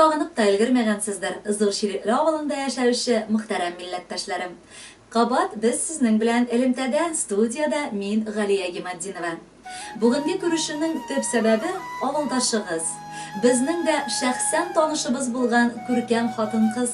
sağınıp da ülgürmegensizdir. Zor şiirli avılında yaşayışı muhterem millettaşlarım. Qabat biz sizning bilan Ilimtada studiyada men G'aliya Gimaddinova. Bugungi ko'rishimning tub sababi avuldoshimiz. Bizning de shaxsan tanishimiz bo'lgan ko'rkam xotin-qiz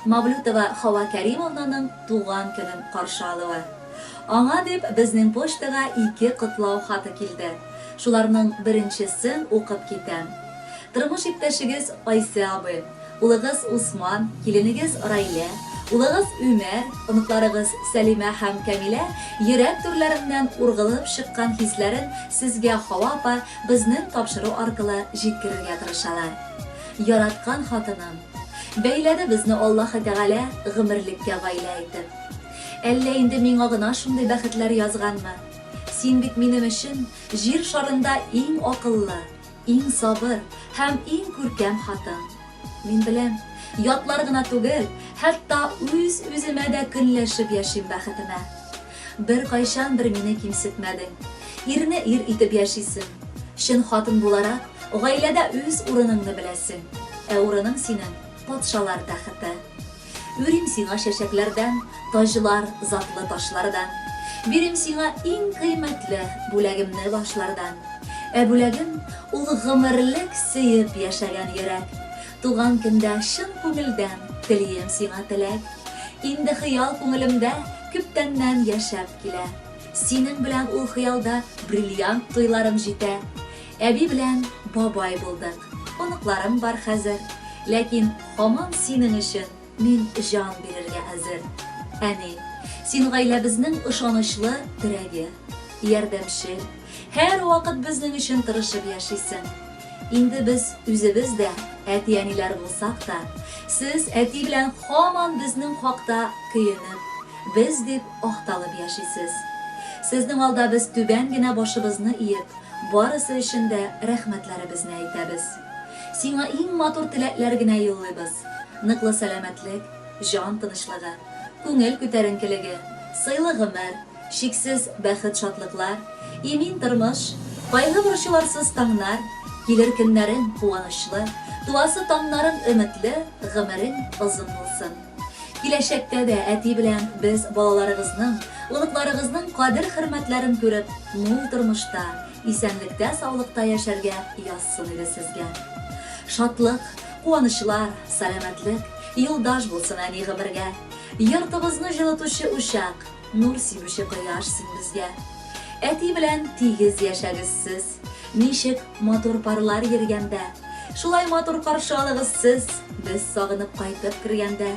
Mavludova Havo Karimovnaning tug'ilgan kunin qarshi oluvi. Аңа deb bizning pochtaga 2 qutlov xati keldi. Shularning birinchisin o'qib ketam. Turmush iптәшегез Aysa abi, ulug'iz Usmon, kelinigiz Rayla, ulug'iz Umar, unuqlarig'iz Salima ham Kamila yurak turlaridan urg'ilib chiqqan hislarin sizga Havo opa bizning topshiruv orqali yetkazishga tirishadilar. Yaratgan xotinim, beyladi bizni Alloh taolo g'imrlikka g'ayla etib. Әллә инде миңа гына шундый бәхетләр язганмы? Син бит минем өчен җир шарында иң акыллы, иң сабыр һәм иң күркәм хатын. Мин беләм, ятлар гына түгел, хәтта үз-үземә дә көнләшеп яшим бәхетенә. Бер кайчан бер мине кимсетмәдең. Ирне ир итеп яшисең. Шын хатын буларак, гаиләдә үз урыныңны беләсең. Ә урының синең патшалар тәхете. Үрим сиңа чәчәкләрдән, таҗлар, затлы ташлардан. Бирим сиңа иң кыйммәтле бүләгемне башлардан. Ә бүләгем ул гомерлек сөеп яшәгән йөрәк. Туган көндә шын күңелдән телием сиңа теләк. Инде хыял күңелемдә күптәннән яшәп килә. Синең белән ул хыялда бриллиант туйларым җитә. Әби белән бабай булдык. Оныкларым бар хәзер. Ләкин һаман синең өчен Мин жан бирергә әзер. Әни, син гаиләбезнең ышанычлы терәге, ярдәмче, һәр вакыт безнең өчен тырышып яшисең. Инде без үзебез дә әти-әниләр булсак та, сез әти белән һаман безнең хакта көенеп, без дип акталып яшисез. Сезнең алда без түбән генә башыбызны иеп, барысы өчен дә рәхмәтләребезне әйтәбез. Сиңа иң матур теләкләр генә юллыйбыз. Ныклы сәламәтлек, жан тынычлыгы, күңел күтәренкелеге, сыйлы гомер, шиксез бәхет шатлыклар, имин тормыш, кайгы борчуларсыз таңнар, килер көннәрең куанычлы, туасы таңнарың өметле, гомерең озын булсын. Киләчәктә дә әти белән без балаларыгызның, улыкларыгызның кадер-хөрмәтләрен күреп, мул тормышта, исәнлектә, саулыкта яшәргә язсын иде сезгә. Шатлык, куанычлар, сәламәтлек, юлдаш булсын әни гомергә. Йортыбызны җылытучы учак, нур сибүче кояш син безгә. Әти белән тигез яшәгез сез, ничек матур парлар йөргәндә. Шулай матур каршы алыгыз сез, без сагынып кайтып кергәндә.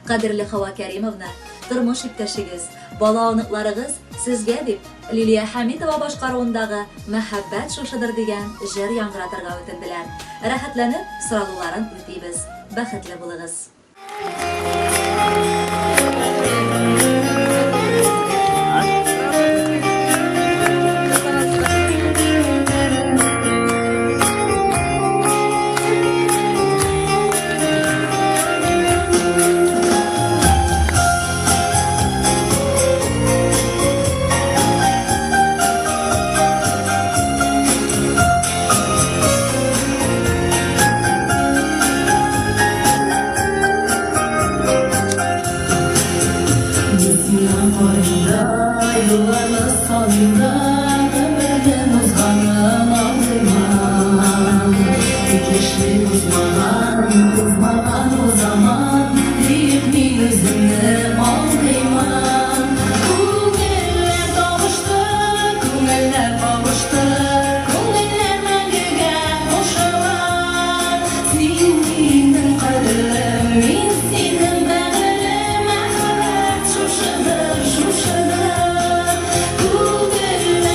Кадерле Хава Кәримовна, тормыш иптәшегез, бала оныкларыгыз сезгә дип Лилия Хамитова башкаруындагы "Мәхәббәт шушыдыр" дигән җыр яңгыратырга үтенделәр. Рәхәтләнеп, сорауларын үтибез. Бәхетле булыгыз. Şuşadır, şuşadır, bu gönlüm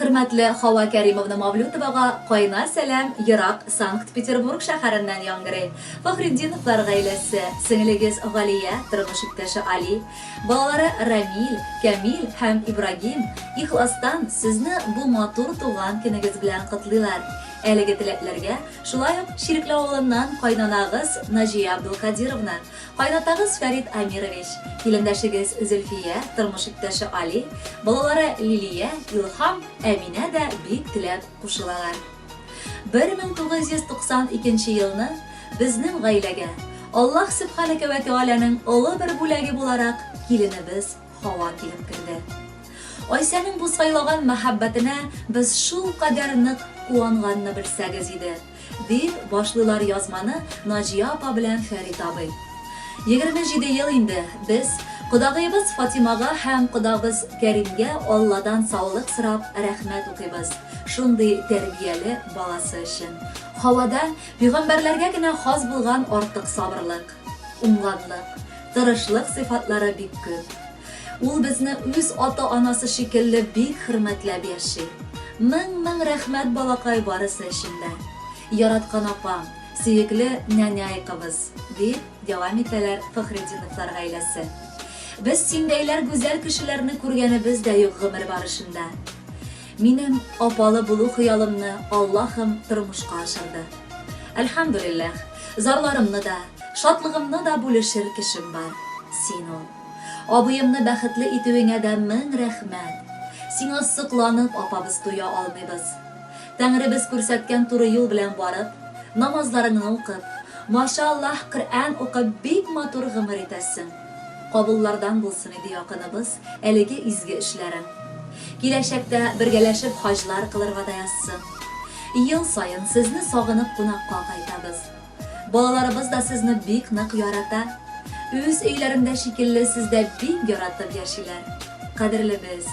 Hürmetli Hava Kerimovna Mavlutovaga qaynar salam Irak Sankt-Peterburg şəhərindən yanğırı. Faxriddinowlar ailesi, singligiz Galiya, turmuş iqtaşı Ali, balaları Ramil, Kamil hem İbrahim ixlasdan sizni bu motor tuğan kinigiz bilan qutlaylar. Әлеге теләкләргә шулай ук Ширкле авылыннан кайнанагыз Наҗия Абдулкадировна, кайнатагыз Фәрит Амирович, килендәшегез Зөлфия, тормыш иптәше Али, балалары Лилия, Илһам, Әминә дә бик теләп кушылалар. 1992 елны безнең гаиләгә Аллаһ Субханәһу ва Тәгаләнең олы бер бүләге буларак киленебез Хава килеп керде. Айсәнең бу сайлаган мәхәббәтенә без шул кадәр нык куанганны белсәгез иде, дип башлыйлар язманы Наҗия апа белән Фәрит абый. 27 ел инде без Кодагыебыз Фатимага һәм кодагыбыз Кәримгә Алладан саулык сорап рәхмәт укыйбыз. Шундый тәрбияле баласы өчен. Хавада пәйгамбәрләргә генә хас булган артык сабырлык, уңганлык, тырышлык сыйфатлары бик күп. Ул безне үз ата-анасы шикелле бик хөрмәтләп яши. Мең рәхмәт балакай барысы өчен. Яраткан апам, сөекле нәнәй кыбыз, дип дәвам итәләр Фахриддиновлар гаиләсе. Без синдәйләр гүзәл кешеләрне күргәнебез дә юк гомер барышында. Минем апалы булу хыялымны Аллаһым тормышка ашырды. Әлхәмдүлиллаһ, зарларымны да, шатлыгымны да бүлешер кешем бар. Син ул. Абыемны бәхетле итүеңә дә мең рәхмәт. Сиңа сокланып апабыз туя алмыйбыз. Тәңребез күрсәткән туры юл белән барып, намазларыңны укып, машаллаһ Коръән укып бик матур гомер итәсең. Кабуллардан булсын иде якыныбыз әлеге изге эшләрең. Киләчәктә бергәләшеп хаҗлар кылырга да язсын. Ел сайын сезне сагынып кунакка кайтабыз. Балаларыбыз да сезне бик нык ярата. Үз өйләрендә шикелле сездә бик яратып яшиләр. Кадерлебез,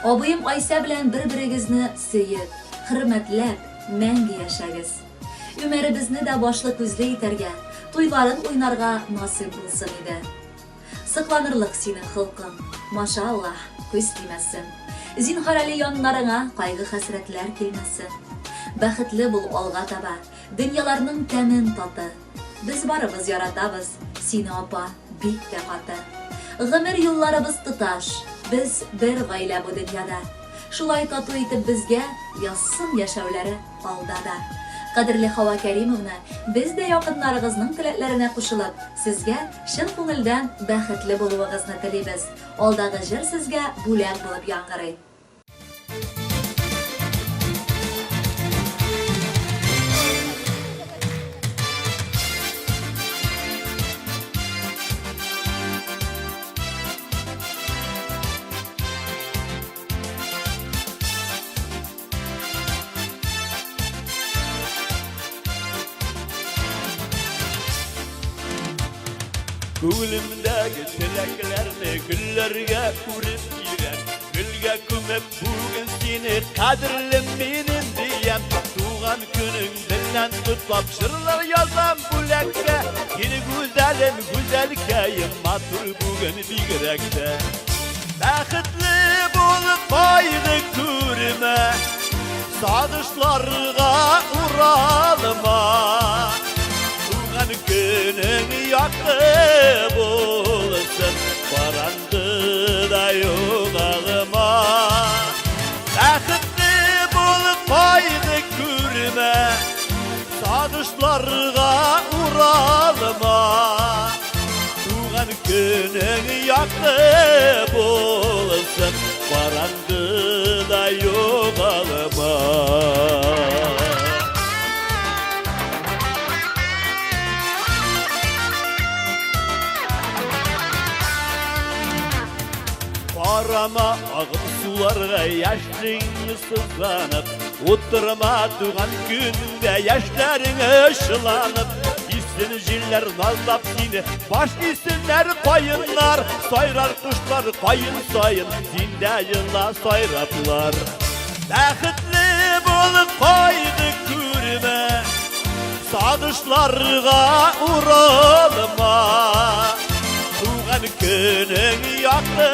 абыем Айса белән бер-берегезне сөеп, хөрмәтләп, мәңге яшәгез. Өмәребезне дә башлы күзле итәргә, туйларын уйнарга насыйп булсын иде. Сыкланырлык синең хылкың, машаллаһ, күз тимәсен. Зинһар әле яннарыңа кайгы-хәсрәтләр килмәсен. Бәхетле бул алга таба, дөньяларның тәмен таты. Без барыбыз яратабыз, сине апа, бик тә каты. Гомер юлларыбыз тоташ, без бер гаилә бу дөньяда. Шулай тату итеп безгә язсын яшәүләре алдада. Кадерле Хава Кәримовна, без дә якыннарыгызның теләкләренә кушылып, сезгә чын күңелдән бәхетле булуыгызны телибез. Алдагы җыр сезгә бүләк булып яңгырый. Күңелемдәге теләкләрне гөлләргә күреп йөрәм. Гөлгә күмеп бүген сине кадерлем минем диям. Туган көнең белән котлап җырлар язам бүләккә. Сине гүзәлем, гүзәлкәем, матур бүген бигрәк тә. Бәхетле булып кайгы күрмә, сагышларга уралма. Günün yakı bulsun, barandı da yuğalıma. Bәхетле bulup paydı kürme, sadışlarga uralma. Tuğan günün yakı bulsun, barandı da yuğalıma. Arama ağım sularga yaşlığını sızlanıp, oturma tuğan günde yaşlarını ışılanıp. Bilsin jiller nazlap seni, baş bilsinler koyunlar. Sayrar kuşlar koyun sayın, sinde yıla sayraplar. Bәхетле bulup koydu kürme, sadışlarga uralma. Tuğan günün yakı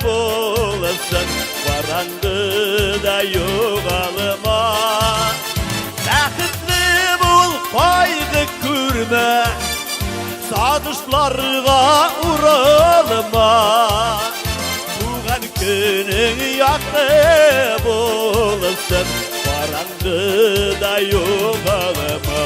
bulsun, barandı da yo'qolma. Baxtli bo'l, qoyg'i ko'rma, sog'ishlarga uralma. Tuğan günün yakı bulsun, qarang'ida yo'qolma.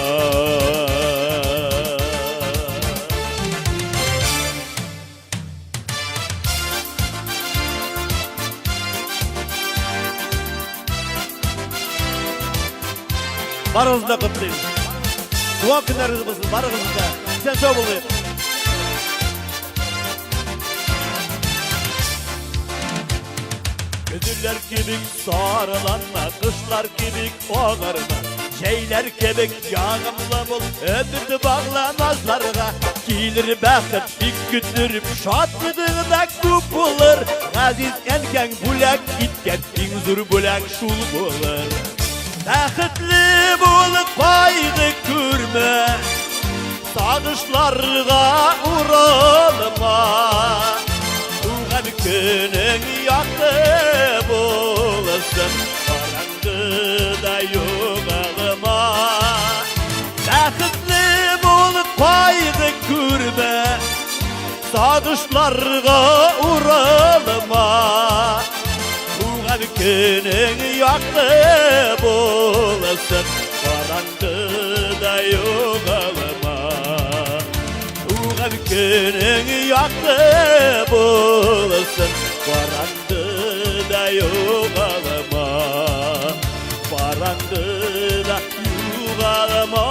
Barınızda kutlayın. Dua günleriniz olsun, barınızda. Sen sağ olun. Güdüller gibi sarılanma, kışlar gibi ağarma. Şeyler gibi yağımlı bul, ömürde bağlamazlarga. Gelir bəxit, bir gündürüp şadlığında köp olur. Aziz elken bulak, gitken inzur bulak şul bulur. Bəxtli bulup kaygı görme, sağışlarga uralma. Tuğan günün yakı bulsun, qarang'ida yo'qolma. Bəxtli bulup kaygı görme, sağışlarga uralma. Tuğan günün yakı bulsun, qarang'ida yo'qolma. Tuğan günün yakı bulsun, qarang'ida yo'qolma. Qarang'ida yo'qolma.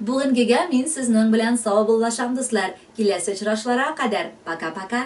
Бүгінгі мен сізнің білән сау болашам достlar. Келесі ұшырашуларға қадар. Пока-пока.